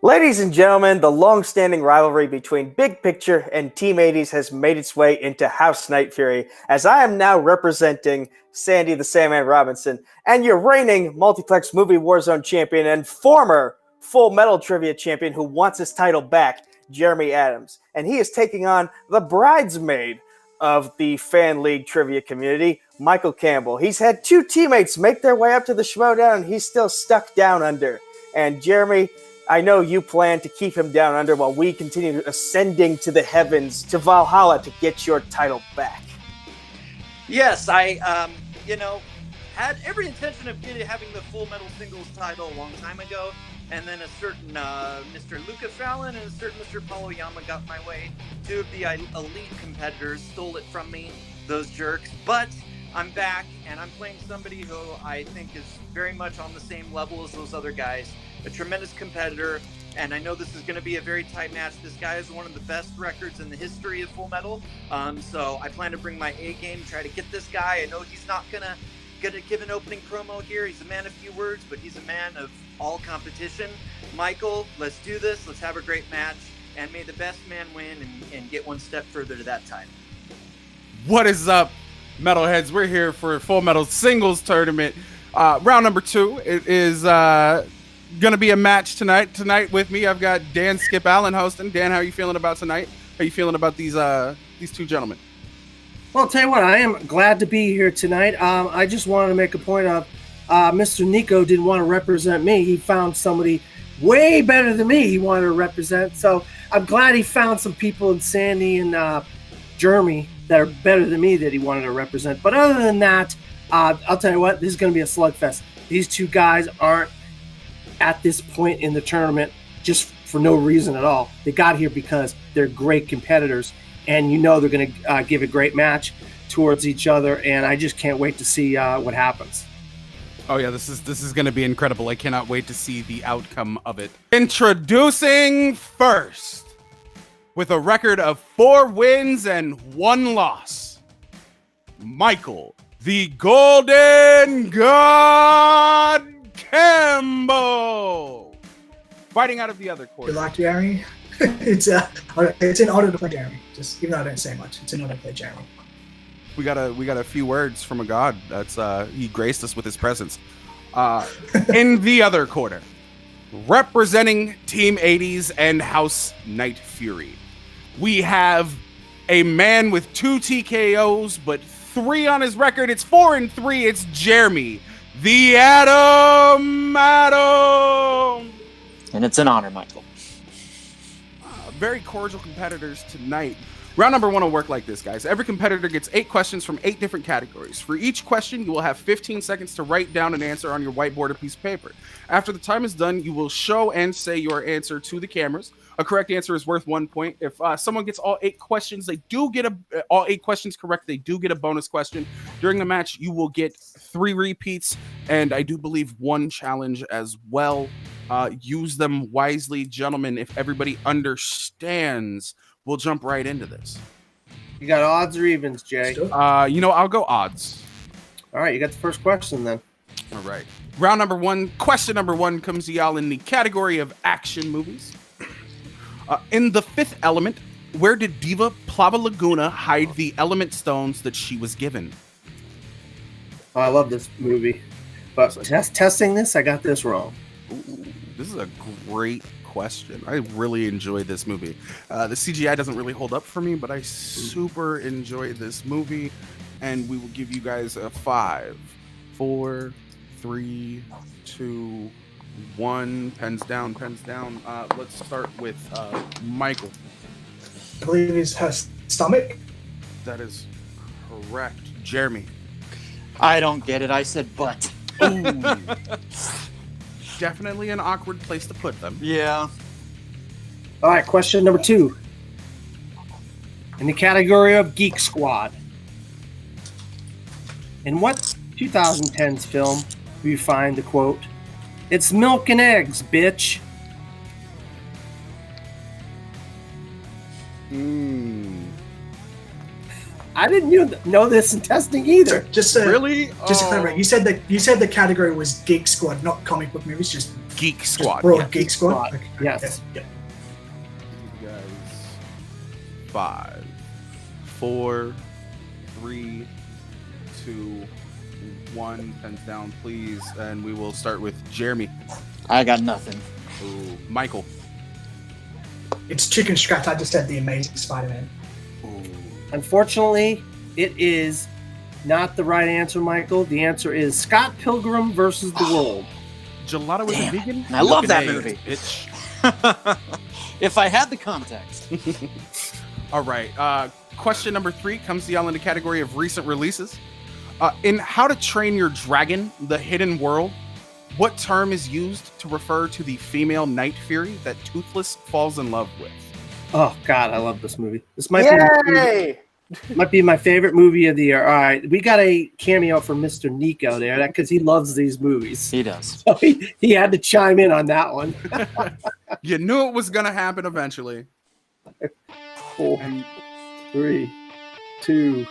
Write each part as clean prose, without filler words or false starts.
Ladies and gentlemen, the long-standing rivalry between Big Picture and Team 80s has made its way into House Night Fury, as I am now representing Sandy the Sandman Robinson and your reigning Multiplex Movie Warzone champion and former Full Metal Trivia champion who wants his title back, Jeremy Adams. And he is taking on the bridesmaid of the Fan League trivia community, Michael Campbell. He's had two teammates make their way up to the Schmodown, and he's still stuck down under. And Jeremy, I know you plan to keep him down under while we continue ascending to the heavens, to Valhalla, to get your title back. Yes, I had every intention of having the Full Metal Singles title a long time ago, and then a certain Mr. Luca Fallon and a certain Mr. Paulo Yama got my way. Two of the elite competitors stole it from me, those jerks, but I'm back, and I'm playing somebody who I think is very much on the same level as those other guys. A tremendous competitor, and I know this is going to be a very tight match. This guy has one of the best records in the history of Full Metal, so I plan to bring my A game, try to get this guy. I know he's not gonna give an opening promo here. He's a man of few words, but he's a man of all competition. Michael, let's do this. Let's have a great match, and may the best man win and get one step further to that title. What is up, Metalheads? We're here for Full Metal Singles Tournament. Round number 2. It is gonna be a match tonight. Tonight with me, I've got Dan Skip Allen hosting. Dan, how are you feeling about tonight? How are you feeling about these two gentlemen? Well, I'll tell you what, I am glad to be here tonight. I just wanted to make a point of Mr. Nico didn't want to represent me. He found somebody way better than me he wanted to represent. So I'm glad he found some people in Sandy and Jeremy that are better than me that he wanted to represent. But other than that, I'll tell you what, this is going to be a slugfest. These two guys aren't at this point in the tournament just for no reason at all. They got here because they're great competitors, and you know they're going to give a great match towards each other, and I just can't wait to see what happens. Oh yeah, this is going to be incredible. I cannot wait to see the outcome of it. Introducing first, with a record of 4 wins and 1 loss, Michael, the Golden God Campbell, fighting out of the other corner. Good luck, Jeremy. It's an honor to play Jeremy. Just even though I don't say much, it's an honor to play Jeremy. We got a few words from a god. That's he graced us with his presence. In the other corner, representing Team 80s and House Night Fury, we have a man with 2 TKOs but 3 on his record. It's 4-3. It's Jeremy, the Adam. And it's an honor, Michael. Very cordial competitors tonight. Round number 1 will work like this, guys. Every competitor gets 8 questions from 8 different categories. For each question, you will have 15 seconds to write down an answer on your whiteboard or piece of paper. After the time is done, you will show and say your answer to the cameras. A correct answer is worth 1 point. If someone gets all 8 questions, all 8 questions correct, they do get a bonus question. During the match, you will get 3 repeats, and I do believe 1 challenge as well. Use them wisely, gentlemen. If everybody understands, we'll jump right into this. You got odds or evens, Jay? I'll go odds. All right, you got the first question then. All right. Round number 1, question number 1 comes to y'all in the category of action movies. In The Fifth Element, where did Diva Plava Laguna hide the element stones that she was given? Oh, I love this movie. But testing this, I got this wrong. Ooh, this is a great question. I really enjoyed this movie. The CGI doesn't really hold up for me, but I super enjoyed this movie, and we will give you guys a 5, 4, 3, 2, 1. Pens down. Let's start with Michael. I believe it's her stomach. That is correct. Jeremy. I don't get it. I said butt. Ooh. Definitely an awkward place to put them. Yeah. All right, question number 2. In the category of Geek Squad, in what 2010's film do you find the quote, "It's milk and eggs, bitch"? I didn't know this in testing either. Just Really? Just to clarify, you said the category was Geek Squad, not comic book movies. Just Geek Squad. broad Yeah. Geek Squad. Okay. Yes. Yeah. You guys. 5, 4, 3, 2, 1. Pens down, please. And we will start with Jeremy. I got nothing. Ooh. Michael. It's Chicken Scratch. I just said the Amazing Spider-Man. Ooh. Unfortunately, it is not the right answer, Michael. The answer is Scott Pilgrim versus the World. Gelato is a vegan? I love that Fucking movie. Bitch. If I had the context. All right. Question number 3 comes to y'all in the category of recent releases. In How to Train Your Dragon: The Hidden World, what term is used to refer to the female Night Fury that Toothless falls in love with? Oh God, I love this movie. This might be my favorite movie of the year. All right, we got a cameo from Mr. Nico there because he loves these movies. He does. So he had to chime in on that one. You knew it was gonna happen eventually. 4, And 3, 2,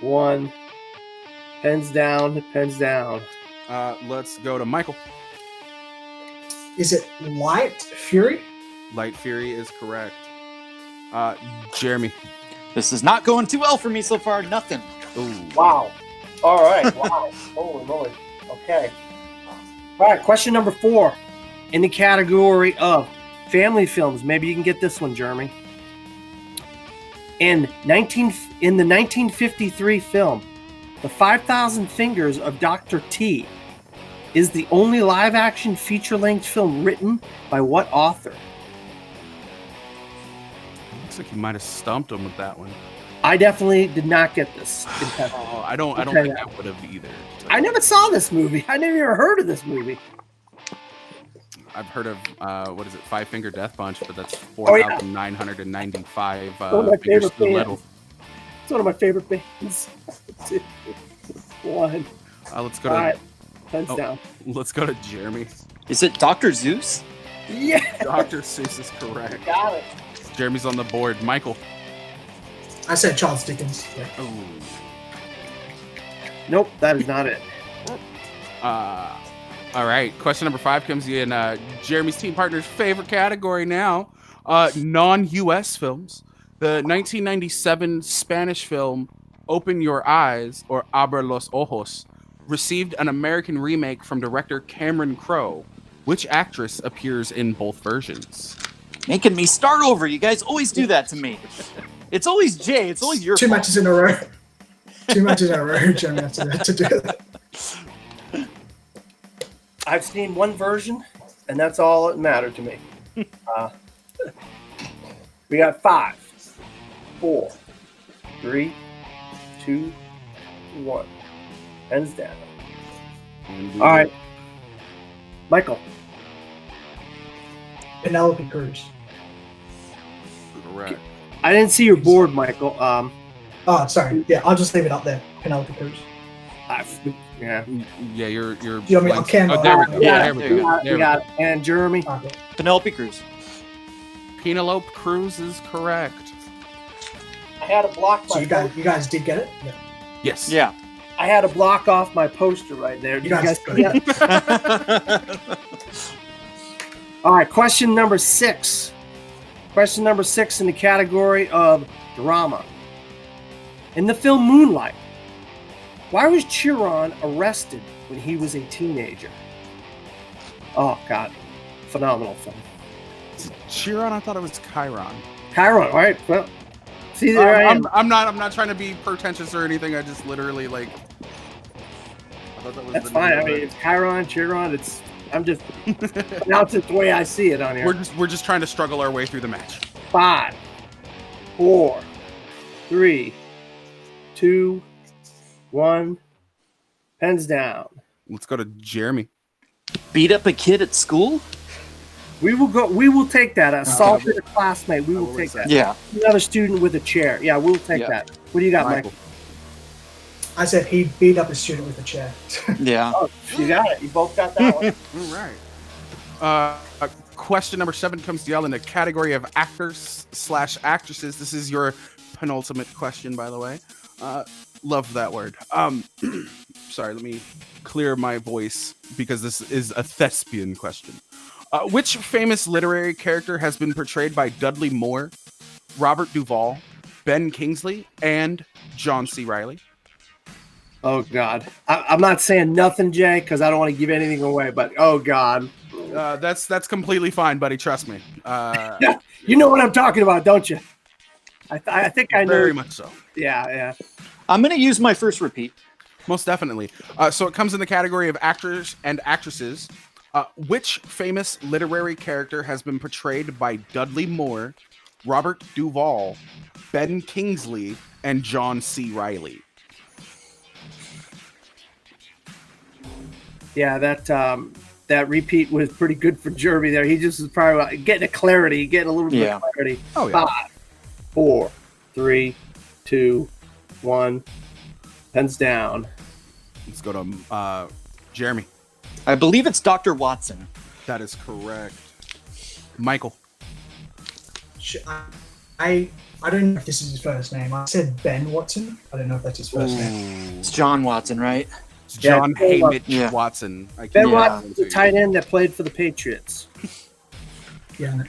1. Pens down. Pens down. let's go to Michael. Is it Light Fury? Light Fury is correct. Jeremy. This is not going too well for me so far. Nothing. Ooh. Wow. All right. Wow. Holy moly. Okay. All right. Question number 4 in the category of family films. Maybe you can get this one, Jeremy. In the 1953 film, The 5,000 Fingers of Dr. T is the only live-action feature-length film written by what author? Looks like you might have stumped him with that one. I definitely did not get this. Oh, I don't Okay. think I would have either. I never saw this movie. I never even heard of this movie. I've heard of what is it, Five Finger Death Punch, but that's Oh, yeah. 4,995 One of my fingers favorite to the bands. metal. It's one of my favorite bands. 2, 1. Let's go All to right. Pens Oh. down. let's go to Jeremy. Is it Dr. Zeus? Yeah. Dr. Seuss is correct. Got it. Jeremy's on the board. Michael. I said Charles Dickens. Yeah. Ooh. Nope, that is not it. All right. Question number 5 comes in Jeremy's team partner's favorite category now. Non-U.S. films. The 1997 Spanish film Open Your Eyes, or Abre los Ojos, received an American remake from director Cameron Crowe. Which actress appears in both versions? Making me start over. You guys always do that to me. It's always Jay. It's always your Two fault. matches in a row. 2 matches in a row, Jeremy has to do that. I've seen one version, and that's all that mattered to me. We got 5, 4, 3, 2, 1. Hands down. All right. Michael. Penelope Cruz. Correct. I didn't see your board, Michael. Oh, sorry. Yeah, I'll just leave it up there. Penelope Cruz. Yeah. Yeah, you're. You want me on blank- camera? Oh, there we go. Yeah, there we there go. you go. There We got it. And Jeremy. Okay. Penelope Cruz. Penelope Cruz is correct. I had to block So my you guys did get it? Yeah. Yes. Yeah. I had to block off my poster right there. You guys see that? All right, question number 6. Question number 6 in the category of drama. In the film Moonlight, why was Chiron arrested when he was a teenager? Oh, God. Phenomenal film. Chiron, I thought it was Chiron. Chiron, all right. Well, see, there I am. I'm not trying to be pretentious or anything. I just literally I thought that was That's the fine. name I of mean, it. it's Chiron. I'm just pronouncing it the way I see it on here. We're just trying to struggle our way through the match. 5, 4, 3, 2, 1. Pens down. Let's go to Jeremy. Beat up a kid at school? We will take that. Assaulted a classmate. We will take that. Yeah. Another student with a chair. Yeah, we'll take Yeah. that. What do you got, Michael. Mike? I said he beat up a student with a chair. Yeah. Oh, you got it. You both got that one. All right. Question number 7 comes to y'all in the category of actors/actresses. This is your penultimate question, by the way. Love that word. Sorry, let me clear my voice because this is a thespian question. Which famous literary character has been portrayed by Dudley Moore, Robert Duvall, Ben Kingsley, and John C. Reilly? Oh, God. I'm not saying nothing, Jay, because I don't want to give anything away, but oh, God. That's completely fine, buddy. Trust me. You know what I'm talking about, don't you? I think I know. Very much so. Yeah. I'm going to use my first repeat. Most definitely. So it comes in the category of actors and actresses. Which famous literary character has been portrayed by Dudley Moore, Robert Duvall, Ben Kingsley, and John C. Reilly? Yeah, that repeat was pretty good for Jeremy there. He just was probably getting a little bit of clarity. Oh, yeah. 5, 4, 3, 2, 1. Pens down. Let's go to Jeremy. I believe it's Dr. Watson. That is correct. Michael. I don't know if this is his first name. I said Ben Watson. I don't know if that's his first name. It's John Watson, right? It's John Yeah, Haymitch Watson. Ben Watson's the tight end that played for the Patriots. Yeah.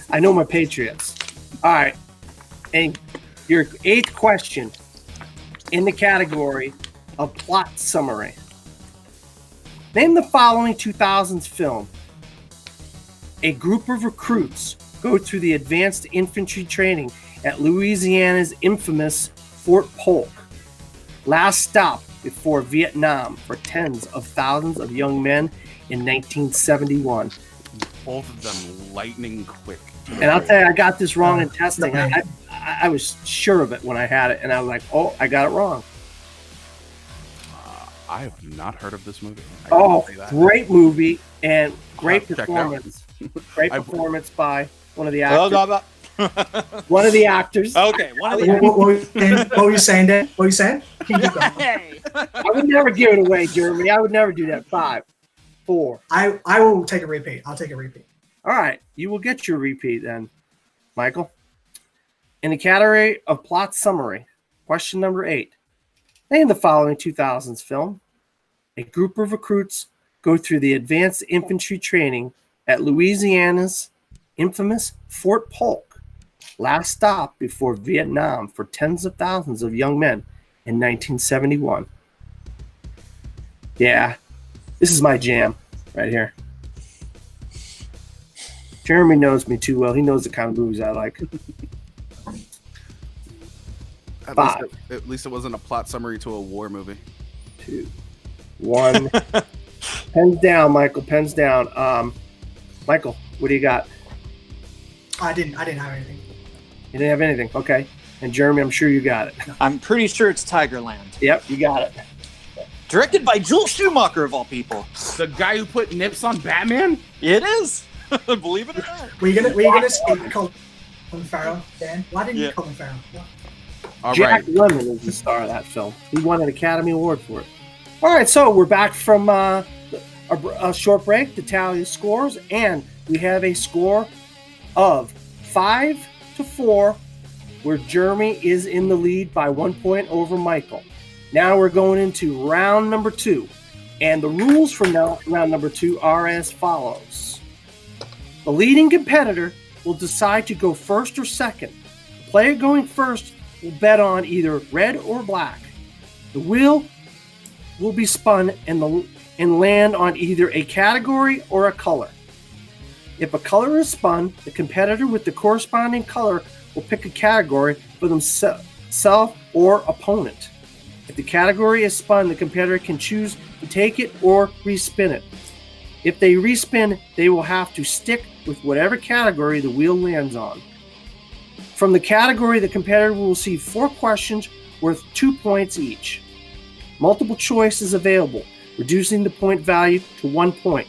I know my Patriots. All right. And your 8th question in the category of plot summary. Name the following 2000s film. A group of recruits go through the advanced infantry training at Louisiana's infamous Fort Polk. Last stop before Vietnam for tens of thousands of young men in 1971. Both of them lightning quick. And I'll tell you, I got this wrong in testing. I was sure of it when I had it, and I was like, oh, I got it wrong. I have not heard of this movie. Great movie and great performance. Great performance by one of the actors. One of the actors. Okay, one of the What were you saying, Dan? What were you saying? Hey. I would never give it away, Jeremy. I would never do that. 5, 4. I will take a repeat. I'll take a repeat. All right, you will get your repeat then, Michael. In the category of plot summary, question number 8. Name the following 2000s film. A group of recruits go through the advanced infantry training at Louisiana's infamous Fort Polk. Last stop before Vietnam for tens of thousands of young men in 1971. Yeah, this is my jam right here. Jeremy knows me too well. He knows the kind of movies I like. At least it wasn't a plot summary to a war movie. 2, 1. Pens down, Michael. Pens down. Michael, what do you got? I didn't have anything. You didn't have anything. Okay. And Jeremy, I'm sure you got it. I'm pretty sure it's Tigerland. Yep, you got it. Directed by Joel Schumacher, of all people. The guy who put nips on Batman? It is. Believe it or not. Were you gonna skip Colin Farrell, Dan? Why didn't you Colin Farrell? All Jack right. Lemmon is the star of that film. He won an Academy Award for it. All right, so we're back from a short break to tally the scores, and we have a score of 5-4, where Jeremy is in the lead by 1 point over Michael. Now we're going into round number 2, and the rules for round number 2 are as follows. The leading competitor will decide to go first or second. The player going first will bet on either red or black. The wheel will be spun and land on either a category or a color. If a color is spun, the competitor with the corresponding color will pick a category for themselves or opponent. If the category is spun, the competitor can choose to take it or respin it. If they respin, they will have to stick with whatever category the wheel lands on. From the category, the competitor will receive 4 questions worth 2 points each. Multiple choice is available, reducing the point value to 1 point.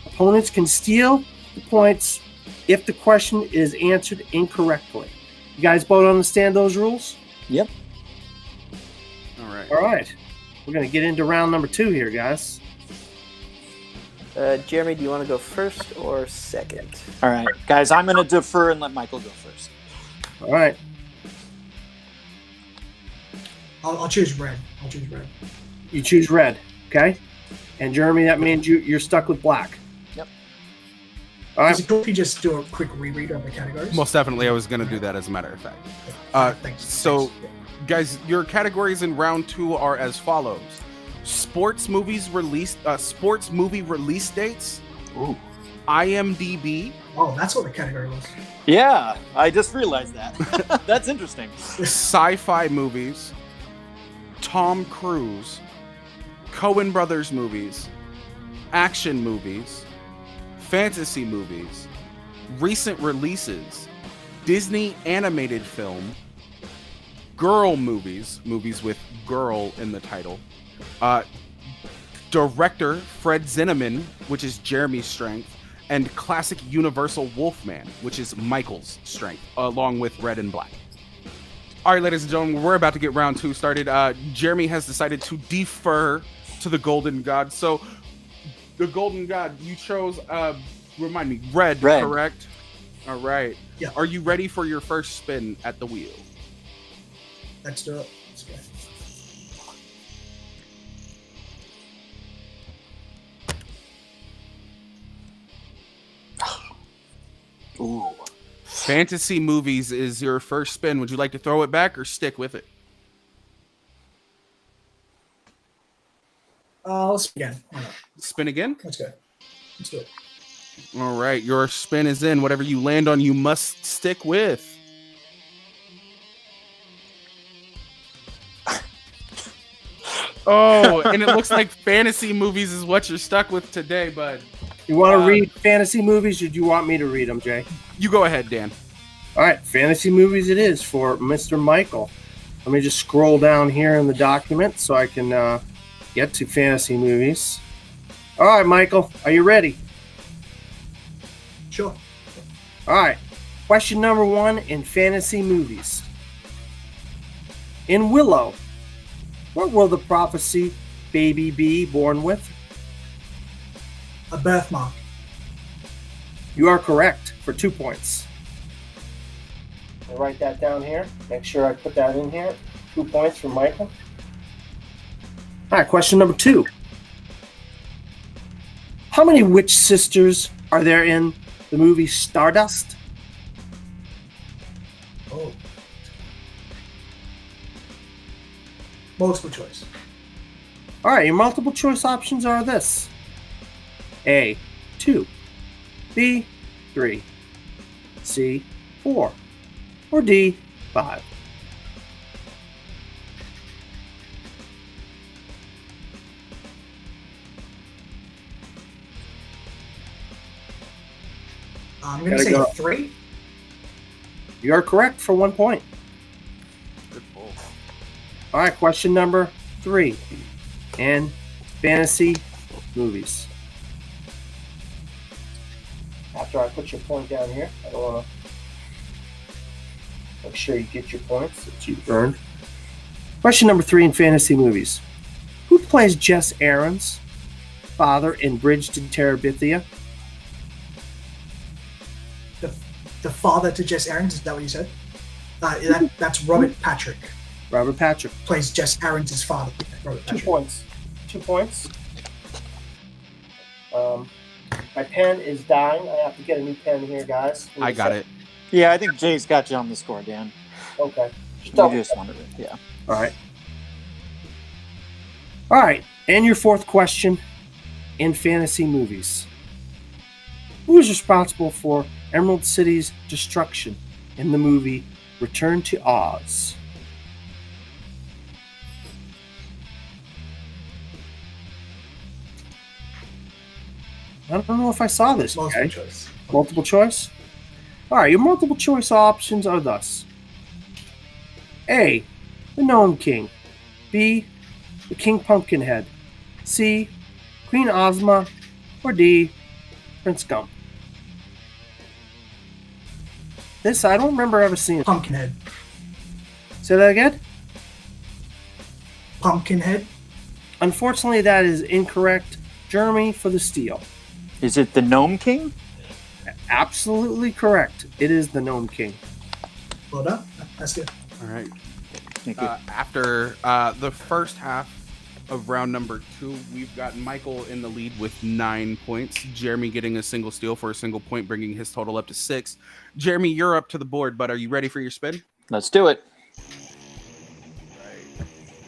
Opponents can steal the points if the question is answered incorrectly. You guys both understand those rules? Yep. All right. All right. We're going to get into round number 2 here, guys. Jeremy, do you want to go first or second? All right, guys, I'm going to defer and let Michael go first. All right. I'll choose red. You choose red, okay? And Jeremy, that means you're stuck with black. Yep. All Is right. it cool if you just do a quick reread of the categories? Most definitely, I was going to do that as a matter of fact. Thanks. So, guys, your categories in round 2 are as follows: sports movie release dates, Ooh. IMDb, Oh, that's what the category was. Yeah, I just realized that. That's interesting. sci-fi movies, Tom Cruise, Coen Brothers movies, action movies, fantasy movies, recent releases, Disney animated film, girl movies with girl in the title, director Fred Zinnemann, which is Jeremy's strength, and classic Universal Wolfman, which is Michael's strength, along with red and black. All right, ladies and gentlemen, we're about to get round 2 started. Jeremy has decided to defer to the Golden God. So, the Golden God, you chose, remind me, red, correct? All right. Yeah. Are you ready for your first spin at the wheel? Let's do it. Let's go. Ooh. Fantasy movies is your first spin. Would you like to throw it back or stick with it? Let's begin. Why not? Spin again? Let's go. Let's do it. All right, your spin is in. Whatever you land on, you must stick with. Oh, and it looks like fantasy movies is what you're stuck with today, bud. You want to read fantasy movies, or do you want me to read them, Jay? You go ahead, Dan. All right, fantasy movies it is for Mr. Michael. Let me just scroll down here in the document so I can get to fantasy movies. All right, Michael, are you ready? Sure. All right, question number 1 in fantasy movies. In Willow, what will the prophecy baby be born with? A birthmark. You are correct for 2 points. I'll write that down here. Make sure I put that in here. 2 points for Michael. All right, question number 2. How many witch sisters are there in the movie Stardust? Oh. Multiple choice. All right, your multiple choice options are this: A, 2, B, 3, C, 4, or D, 5. I'm going to Gotta say go. 3. You are correct for 1 point. Good pull. All right, question number 3 in fantasy movies. After I put your point down here, I don't want to make sure you get your points that you earned. Question number 3 in fantasy movies. Who plays Jess Aaron's father in Bridge to Terabithia? The father to Jess Aarons, is that what you said? That's Robert Patrick. Robert Patrick. Plays Jess Aarons' father. Robert 2 Patrick. points. 2 points. My pen is dying. I have to get a new pen here, guys. I got it. Yeah, I think Jay's got you on the score, Dan. Okay. You Stop. just wanted it. Yeah. All right. All right. And your 4th question in fantasy movies. Who is responsible for Emerald City's destruction in the movie Return to Oz? I don't know if I saw this. Multiple Okay. choice. Multiple choice? All right, your multiple choice options are thus: A, the Gnome King; B, the King Pumpkinhead; C, Queen Ozma; or D, Prince Gump. This I don't remember ever seeing. Pumpkinhead. Say that again? Pumpkinhead. Unfortunately, that is incorrect. Jeremy for the steal. Is it the Gnome King? Absolutely correct. It is the Gnome King. Well done. That's good. All right. Thank you. After the first half of round number 2, we've got Michael in the lead with 9 points. Jeremy getting a single steal for a single point, bringing his total up to 6. Jeremy, you're up to the board, but are you ready for your spin? Let's do it. Right.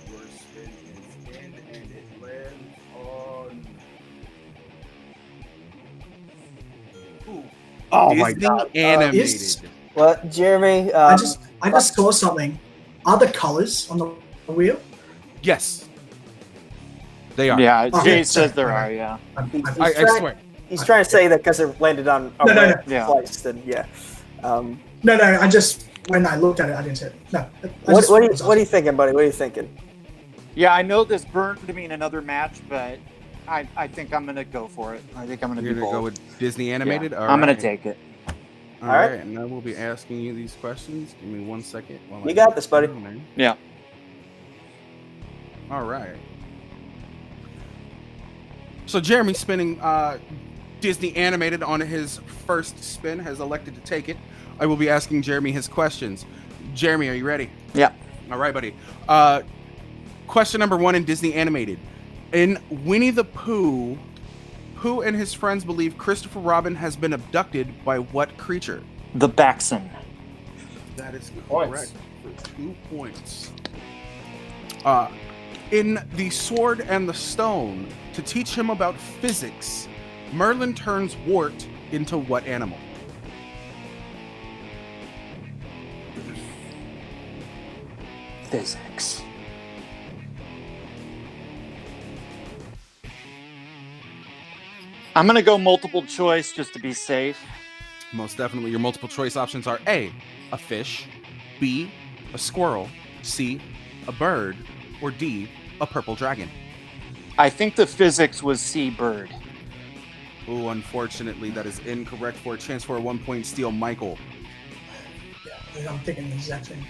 Your spin is in, and it lands on. Ooh. Oh my Disney God. animated. Is- Well, Jeremy, I just saw something. Are the colors on the wheel? Yes. They are. Yeah, Oh, Jay yeah, says sorry. there are, yeah. I swear. he's trying to say that because it landed on a No, no, red no. Yeah. twice. Then yeah. No, I just when I looked at it, I didn't see it. No. What are you thinking, buddy? What are you thinking? Yeah, I know this burned me in another match, but I think I'm going to go for it. I think I'm going to You're be going to bold. go with Disney animated? Yeah, All I'm going right. to take it. All All right. right. And I will be asking you these questions. Give me 1 second. While You got this, buddy. Yeah. All right. So Jeremy spinning Disney animated on his first spin has elected to take it. I will be asking Jeremy his questions. Jeremy, are you ready? Yeah. All right, buddy. Question number 1 in Disney animated. In Winnie the Pooh, who and his friends believe Christopher Robin has been abducted by what creature? The Baxon. That is Points. correct for 2 points. In The Sword and the Stone, to teach him about physics, Merlin turns Wart into what animal? Physics. I'm going to go multiple choice just to be safe. Most definitely, your multiple choice options are A, a fish, B, a squirrel, C, a bird, or D, a purple dragon. I think the physics was seabird. Oh, unfortunately, that is incorrect for a chance for a 1 point steal, Michael. Yeah, I'm thinking the exact same.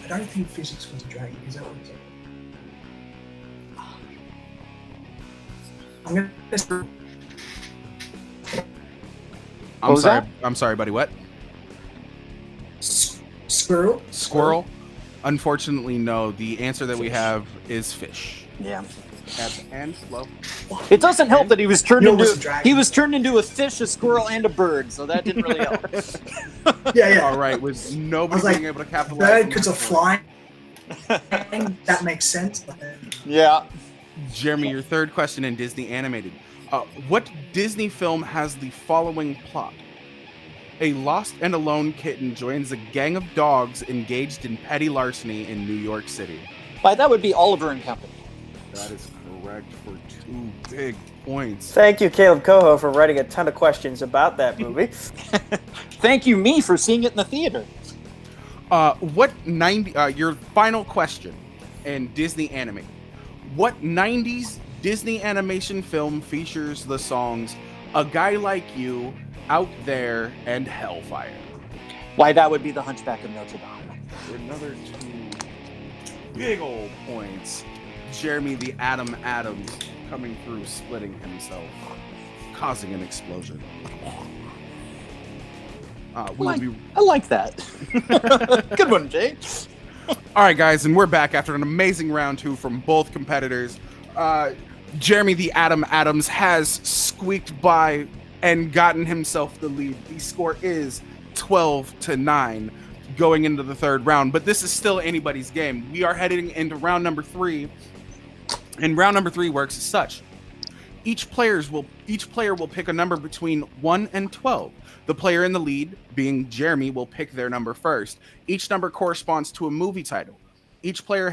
I don't think physics was a dragon. Is that what it's like? I'm gonna. I'm was sorry. that? I'm sorry, buddy. What? Squirrel. Squirrel? Unfortunately, no. The answer that we have is fish. Yeah. Ebb and flow. It doesn't help that he was turned No, it was a into dragon. a fish, a squirrel, and a bird, so that didn't really help. Yeah. All right, with nobody I was like, being able to capitalize. Bird on because that of point. flying. That makes sense. But then, Yeah. Jeremy, your third question in Disney animated. What Disney film has the following plot? A lost and alone kitten joins a gang of dogs engaged in petty larceny in New York City. Why, that would be Oliver and Company. That is correct for 2 big points. Thank you, Caleb Coho, for writing a ton of questions about that movie. Thank you, me, for seeing it in the theater. Your final question in Disney animated. What 90s Disney animation film features the songs A Guy Like You, Out There, and Hellfire? Why, that would be The Hunchback of Notre Dame. For another 2 big old points. Jeremy the Atom Adams coming through, splitting himself, causing an explosion. I like that. Good one, Jay. All right, guys, and we're back after an amazing round 2 from both competitors. Jeremy the Atom Adams has squeaked by and gotten himself the lead. The score is 12-9 going into the third round, but this is still anybody's game. We are heading into round number 3, and round number 3 works as such. Each player will pick a number between 1 and 12. The player in the lead, being Jeremy, will pick their number first. Each number corresponds to a movie title. Each player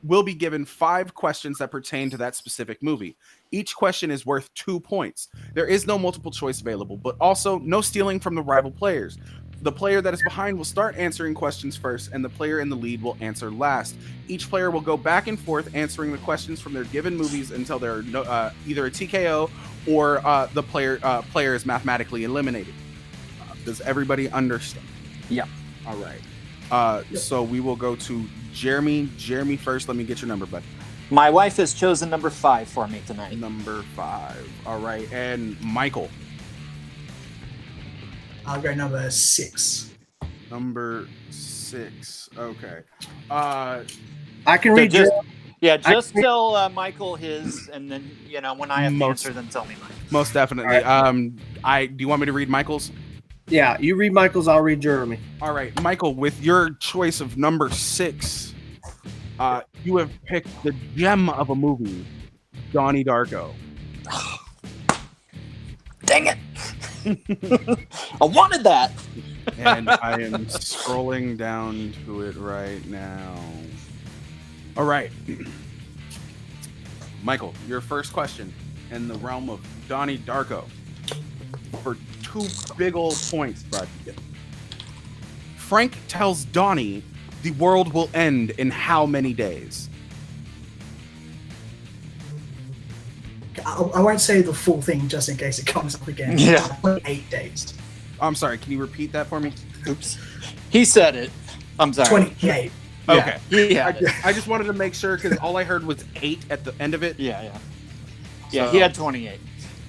will be given 5 questions that pertain to that specific movie. Each question is worth 2 points. There is no multiple choice available, but also no stealing from the rival players. The player that is behind will start answering questions first, and the player in the lead will answer last. Each player will go back and forth answering the questions from their given movies until they're either a TKO or the player is mathematically eliminated. Does everybody understand? Yeah. All right. So we will go to Jeremy. Jeremy first. Let me get your number, bud. My wife has chosen number 5 for me tonight. Number 5. All right. And Michael. I'll go number 6. Number 6. Okay. I can So read just, your. just tell Michael his, and then when I have the Most- answer, then tell me mine. Most definitely. Do you want me to read Michael's? Yeah, you read Michael's. I'll read Jeremy. All right, Michael, with your choice of number 6, you have picked the gem of a movie, Donnie Darko. Dang it! I wanted that. And I am scrolling down to it right now. All right. Michael, your first question in the realm of Donnie Darko for 2 big old points, bud. Frank tells Donnie the world will end in how many days? I won't say the full thing just in case it comes up again. Yeah. 28 days. I'm sorry, can you repeat that for me? Oops. He said it. I'm sorry. 28. Okay. Yeah. I just wanted to make sure because all I heard was 8 at the end of it. Yeah. So- He had 28.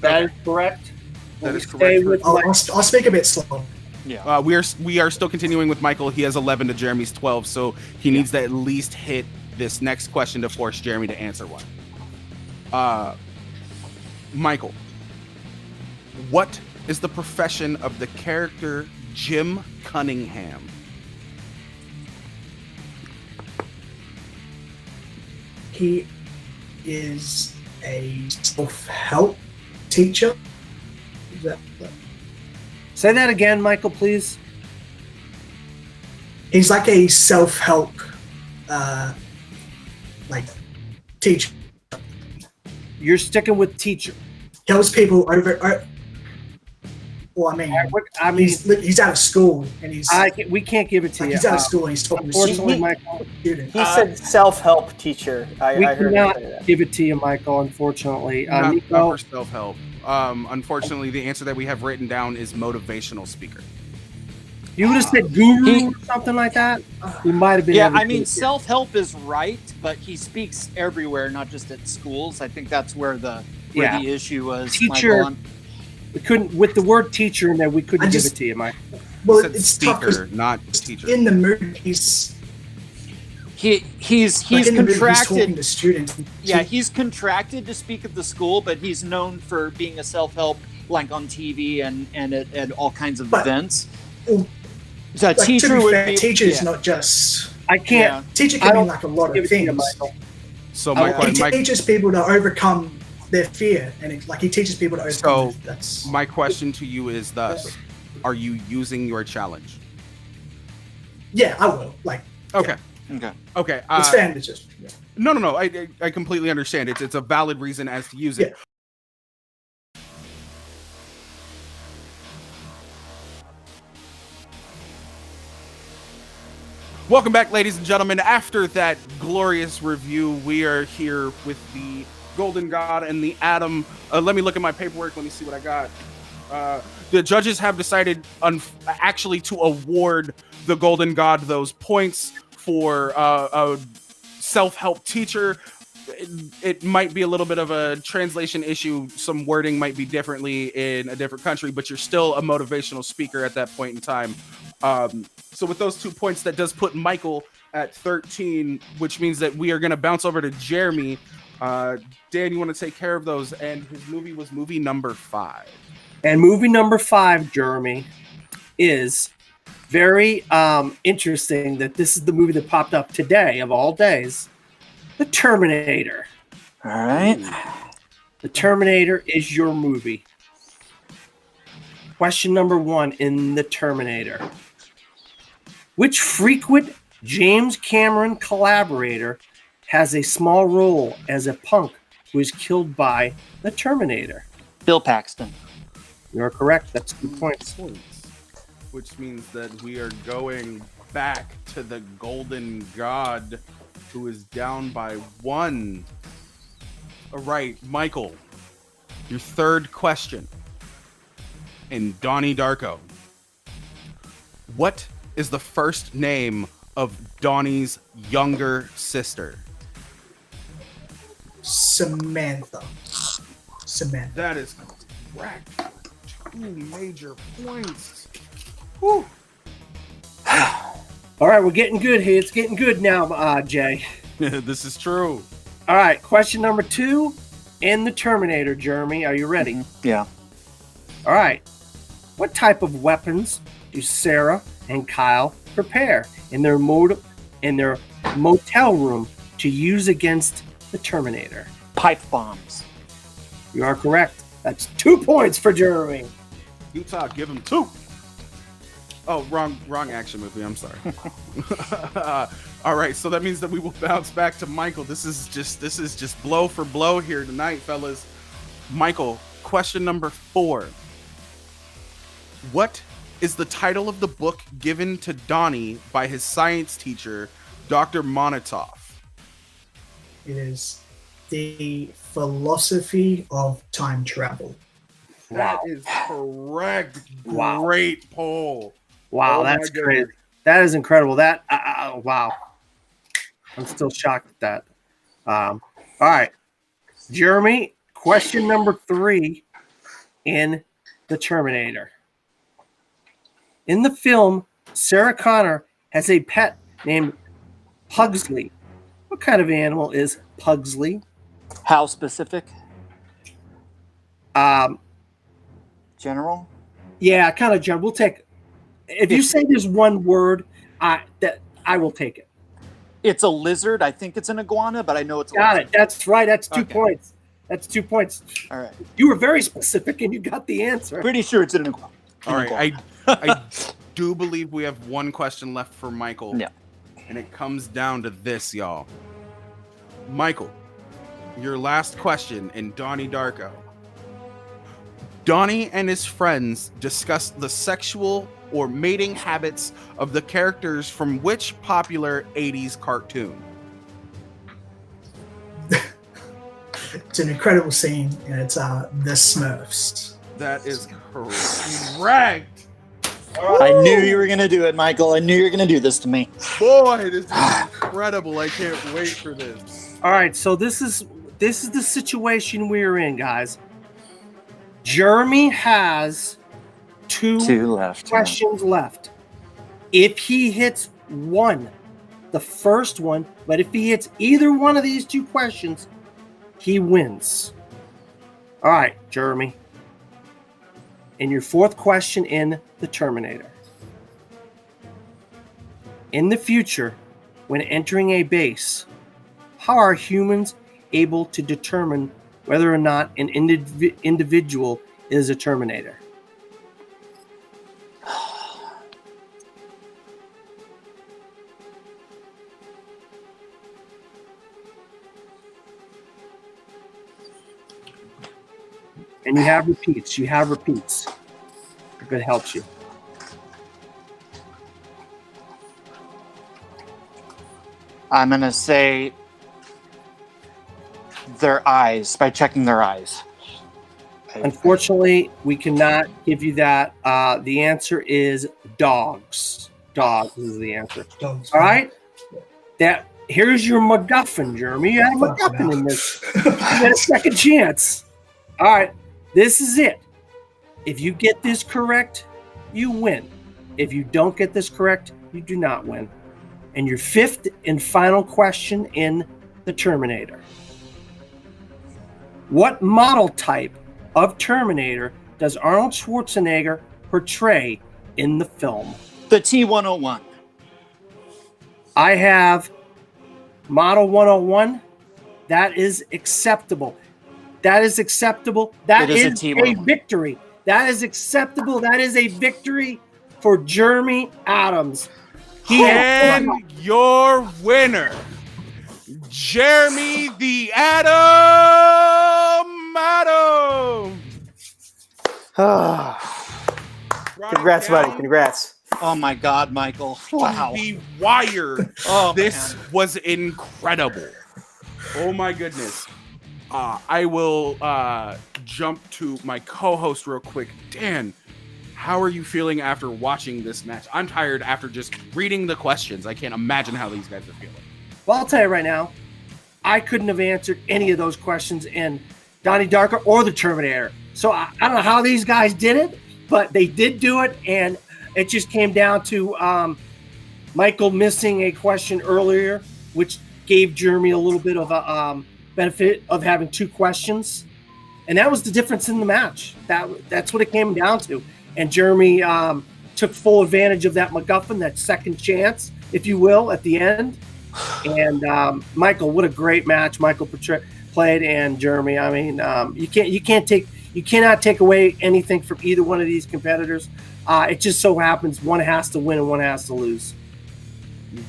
That is correct. That is Stay correct. with I'll, Mike. I'll speak a bit slow. Yeah. We are still continuing with Michael. He has 11 to Jeremy's 12, so he needs to at least hit this next question to force Jeremy to answer one. Michael, what is the profession of the character Jim Cunningham? He is a self-help teacher. Is that- Say that again, Michael, please. He's like a self-help like teacher. You're sticking with teacher. Helps people over. Well, I mean, he's out of school and We can't give it to you. he's out of school and he's talking to Unfortunately, students. Michael, He said self-help teacher. we I heard him cannot say that. give it to you, Michael. Unfortunately, Not Nico, for self-help. Unfortunately, the answer that we have written down is motivational speaker. you would have said guru or something like that. We might have been. Yeah, able to I mean, do it. self-help is right, but he speaks everywhere, not just at schools. I think that's where the Yeah. issue was. Teacher. Michael. We couldn't with the word teacher in there. We couldn't I give just- it to you, Mike. Well, Said it's tough speaker, 'cause not teacher. in the movie he's He's like in the movie, he's talking contracted. to students. Yeah, he's contracted to speak at the school, but he's known for being a self-help, like on TV and at all kinds of But- events. Well, So a like, to teacher be would fair, be teacher is yeah. not just I can't. Yeah. teacher I can don't mean like a lot Give of it to you, things. Michael. So, He teaches people to overcome their fear, and he teaches people to overcome. So, That's my question to you is thus: are you using your challenge? yeah, I will. Like Okay. Okay. Okay. it's fair. It's just yeah. No. I completely understand. It's a valid reason as to use it. Welcome back, ladies and gentlemen. After that glorious review, we are here with the Golden God and the Atom. Let me look at my paperwork. Let me see what I got. The judges have decided actually to award the Golden God those points for a self-help teacher. It might be a little bit of a translation issue. Some wording might be differently in a different country, but you're still a motivational speaker at that point in time. So with those 2 points, that does put Michael at 13, which means that we are going to bounce over to Jeremy. Dan, you want to take care of those? And his movie was movie number 5. And movie number 5, Jeremy, is very interesting that this is the movie that popped up today of all days. The Terminator. All right. The Terminator is your movie. Question number 1 in The Terminator. Which frequent James Cameron collaborator has a small role as a punk who is killed by the Terminator? Bill Paxton. You're correct. That's 2 points. Which means that we are going back to the Golden God, who is down by 1. All right, Michael, your third question in Donnie Darko. What is the first name of Donnie's younger sister? Samantha. Samantha. That is correct. 2 major points. Whew. All right, we're getting good here. It's getting good now, Jay. This is true. All right, question number 2 in the Terminator, Jeremy. Are you ready? Yeah. All right. What type of weapons do Sarah and Kyle prepare in their motel room to use against the Terminator? Pipe bombs. You are correct. That's 2 points for Jeremy. Utah, give him 2. Oh, wrong action movie. I'm sorry. All right, so that means that we will bounce back to Michael. This is just blow for blow here tonight, fellas. Michael, question number 4. What is the title of the book given to Donnie by his science teacher, Dr. Monitov? It is The Philosophy of Time Travel. That is correct. Wow. Great poll. Wow, Oh my that's great. goodness. That is incredible. That wow. I'm still shocked at that. All right, Jeremy. Question number 3 in the Terminator. In the film, Sarah Connor has a pet named Pugsley. What kind of animal is Pugsley? How specific? General? Yeah, kind of general. We'll take. If you say there's one word, I will take it. It's a lizard. I think it's an iguana, but I know it's a Got lizard. it. That's right. That's 2 Okay. points. That's 2 points. All right. You were very specific, and you got the answer. Pretty sure it's an iguana. All right, I do believe we have one question left for Michael. Yeah. And it comes down to this, y'all. Michael, your last question in Donnie Darko. Donnie and his friends discuss the sexual or mating habits of the characters from which popular 80s cartoon? It's an incredible scene, and it's The Smurfs. That is correct. I knew you were going to do it, Michael. I knew you were going to do this to me. Boy, this is incredible. I can't wait for this. All right, so this is the situation we're in, guys. Jeremy has two left. questions left. If he hits one, the first one, but if he hits either one of these 2 questions, he wins. All right, Jeremy. And your 4th question in the Terminator. In the future, when entering a base, how are humans able to determine whether or not an individual is a Terminator? And you have repeats. If it helps you. I'm going to say their eyes, by checking their eyes. Unfortunately, we cannot give you that. The answer is dogs. Dogs is the answer. Dogs. All right? Here's your MacGuffin, Jeremy. You had a MacGuffin in this. You had a second chance. All right. This is it. If you get this correct, you win. If you don't get this correct, you do not win. And your 5th and final question in the Terminator. What model type of Terminator does Arnold Schwarzenegger portray in the film? The T-101. I have Model 101. That is acceptable. That is acceptable. That It is a is T-101. a victory. That is acceptable. That is a victory for Jeremy Adams. And your winner, Jeremy the Atom Congrats, buddy. Congrats. Oh my God, Michael. Wow. The wire. Oh, This man. was incredible. Oh my goodness. I will jump to my co-host real quick. Dan, how are you feeling after watching this match? I'm tired after just reading the questions. I can't imagine how these guys are feeling. Well, I'll tell you right now, I couldn't have answered any of those questions in Donnie Darko or the Terminator. So I don't know how these guys did it, but they did do it, and it just came down to Michael missing a question earlier, which gave Jeremy a little bit of a benefit of having 2 questions. And that was the difference in the match. That's what it came down to. And Jeremy took full advantage of that MacGuffin, that second chance, if you will, at the end. And Michael, what a great match Michael played, and Jeremy. I mean, you cannot take away anything from either one of these competitors. It just so happens one has to win and one has to lose. You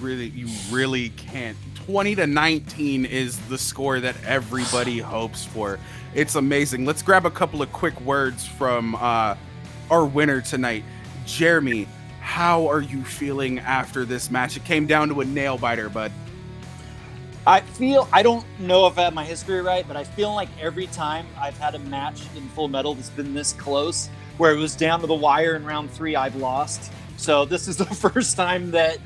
really can't. 20-19 is the score that everybody hopes for. It's amazing. Let's grab a couple of quick words from our winner tonight. Jeremy, how are you feeling after this match? It came down to a nail biter, bud. I don't know if I have my history right, but I feel like every time I've had a match in Full Metal that's been this close, where it was down to the wire in round 3, I've lost. So this is the first time that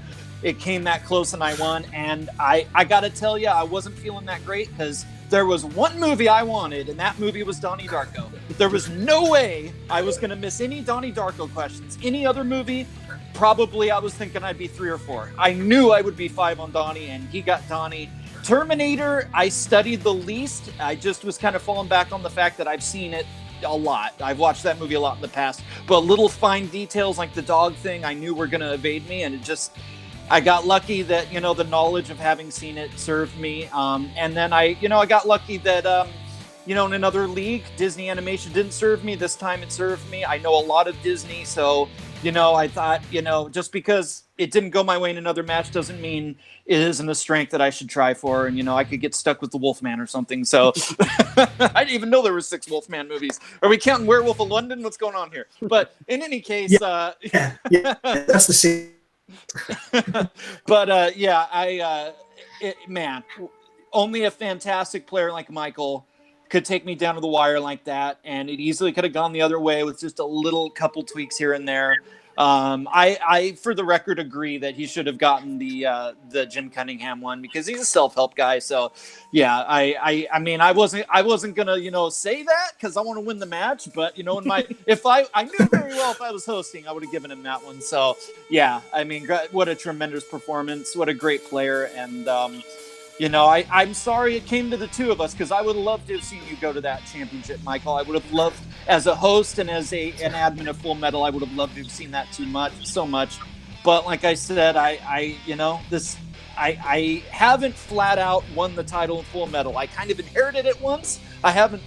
it came that close and I won. And I got to tell you, I wasn't feeling that great because there was one movie I wanted, and that movie was Donnie Darko. There was no way I was going to miss any Donnie Darko questions. Any other movie, probably I was thinking I'd be 3 or 4. I knew I would be 5 on Donnie, and he got Donnie. Terminator, I studied the least. I just was kind of falling back on the fact that I've seen it a lot. I've watched that movie a lot in the past, but little fine details like the dog thing I knew were going to evade me, and I got lucky that, the knowledge of having seen it served me. And then I got lucky that, in another league, Disney animation didn't serve me. This time it served me. I know a lot of Disney, so, I thought, just because it didn't go my way in another match doesn't mean it isn't a strength that I should try for. And, I could get stuck with the Wolfman or something. So I didn't even know there were 6 Wolfman movies. Are we counting Werewolf of London? What's going on here? But in any case, yeah, that's the scene. But man, only a fantastic player like Michael could take me down to the wire like that, and it easily could have gone the other way with just a little couple tweaks here and there. I for the record agree that he should have gotten the Jim Cunningham one because he's a self-help guy. So yeah, I mean I wasn't gonna say that because I want to win the match, but in my I knew very well if I was hosting I would have given him that one. So yeah, I mean what a tremendous performance, what a great player, and I'm sorry it came to the 2 of us because I would have loved to have seen you go to that championship, Michael. I would have loved, as a host and as an admin of Full Metal, I would have loved to have seen that so much. But like I said, I haven't flat out won the title in Full Metal. I kind of inherited it once. I haven't,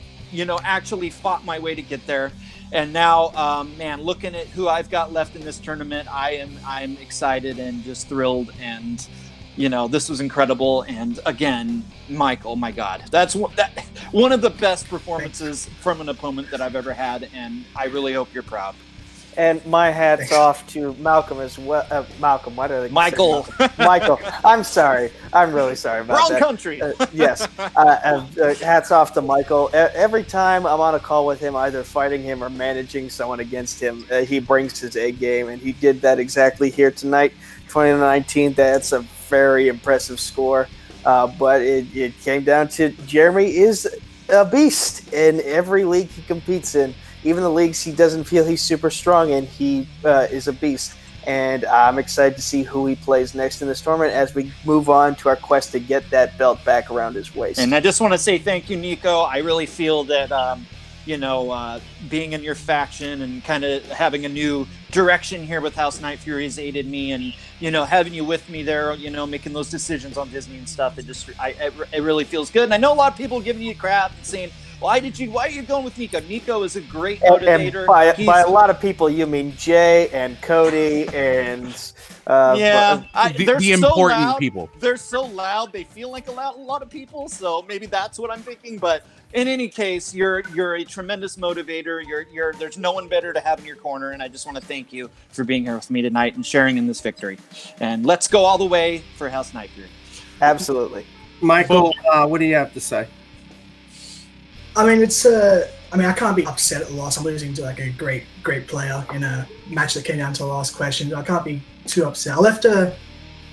actually fought my way to get there. And now, man, looking at who I've got left in this tournament, I'm excited and just thrilled, and this was incredible. And again, Michael, my God, that's one of the best performances from an opponent that I've ever had, and I really hope you're proud. And my hat's off to Malcolm as well. Malcolm, why do they Michael? Michael, I'm sorry. I'm really sorry about Wrong that. country. Yes. Hats off to Michael. Every time I'm on a call with him, either fighting him or managing someone against him, he brings his A game, and he did that exactly here tonight. 2019, that's a very impressive score. But it came down to Jeremy is a beast in every league he competes in. Even the leagues he doesn't feel he's super strong in, he is a beast. And I'm excited to see who he plays next in this tournament as we move on to our quest to get that belt back around his waist. And I just want to say thank you, Nico. I really feel that, being in your faction and kind of having a new direction here with House Night Fury has aided me, and having you with me there, making those decisions on Disney and stuff. It really feels good. And I know a lot of people giving you crap and saying, why are you going with Nico? Nico is a great motivator. And by a lot of people, you mean Jay and Cody and the important people. They're so loud. They feel like a lot of people. So maybe that's what I'm thinking. But in any case, you're a tremendous motivator. There's no one better to have in your corner. And I just want to thank you for being here with me tonight and sharing in this victory. And let's go all the way for House Night Fury. Absolutely. Michael, what do you have to say? I mean, I can't be upset at the loss. I'm losing to like a great player in a match that came down to the last question. I can't be too upset. I left a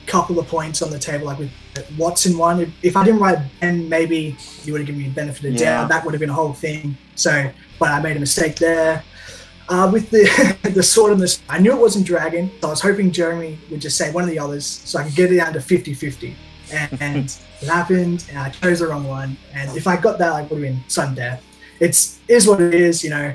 couple of points on the table, like with Watson one. If I didn't write Ben, maybe you would have given me the benefit of doubt. That would have been a whole thing. So, but I made a mistake there. With the the sword and the, I knew it wasn't dragon, so I was hoping Jeremy would just say one of the others, so I could get it down to 50-50. And it happened, and I chose the wrong one. And if I got that, I would have been sudden death. Is what it is, you know.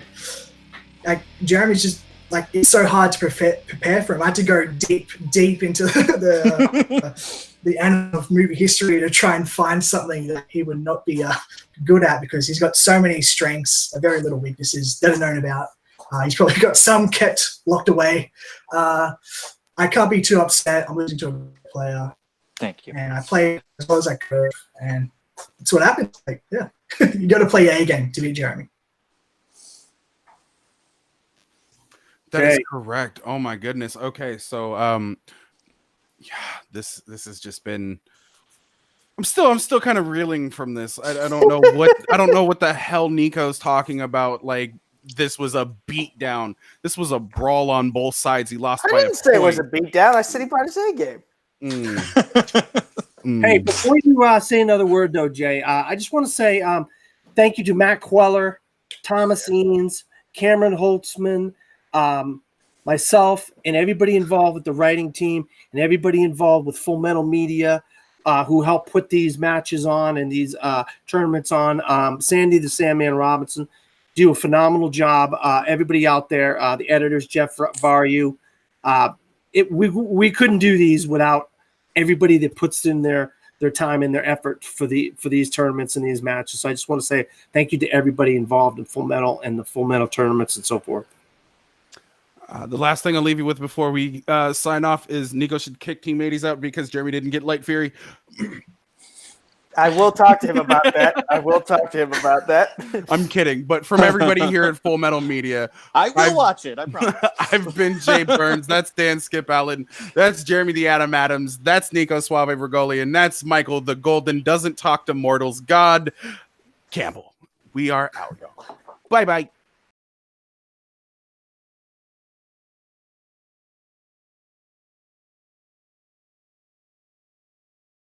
Like Jeremy's just like, it's so hard to prepare for him. I had to go deep into the annals of movie history to try and find something that he would not be good at, because he's got so many strengths, very little weaknesses that are known about. He's probably got some kept locked away. I can't be too upset. I'm losing to a player. Thank you. And I played as well as I could, and that's what happened. Like, yeah, you got to play your A game to beat Jeremy. That is correct. Oh my goodness. Okay, so yeah, this has just been. I'm still kind of reeling from this. I don't know what the hell Nico's talking about. Like, this was a beatdown. This was a brawl on both sides. He lost by a point. I didn't say it was a beatdown. I said he brought his A game. Hey, before you say another word, though, Jay, I just want to say thank you to Matt Queller, Thomas Eanes, Cameron Holtzman, myself, and everybody involved with the writing team, and everybody involved with Full Metal Media, who helped put these matches on and these tournaments on. Sandy the Sandman Robinson do a phenomenal job. Everybody out there, the editors, Jeff Varyu. We couldn't do these without everybody that puts in their time and their effort for these tournaments and these matches. So I just want to say thank you to everybody involved in Full Metal and the Full Metal tournaments and so forth. The last thing I'll leave you with before we sign off is Nico should kick Team 80s out because Jeremy didn't get Light Fury. I will talk to him about that. I'm kidding, but from everybody here at Full Metal Media, I will watch it. I promise. I've been Jay Burns. That's Dan Skip Allen. That's Jeremy the Adam Adams. That's Nico Suave Regoli, and that's Michael the Golden Doesn't Talk to Mortals God Campbell. We are out, y'all. Bye bye.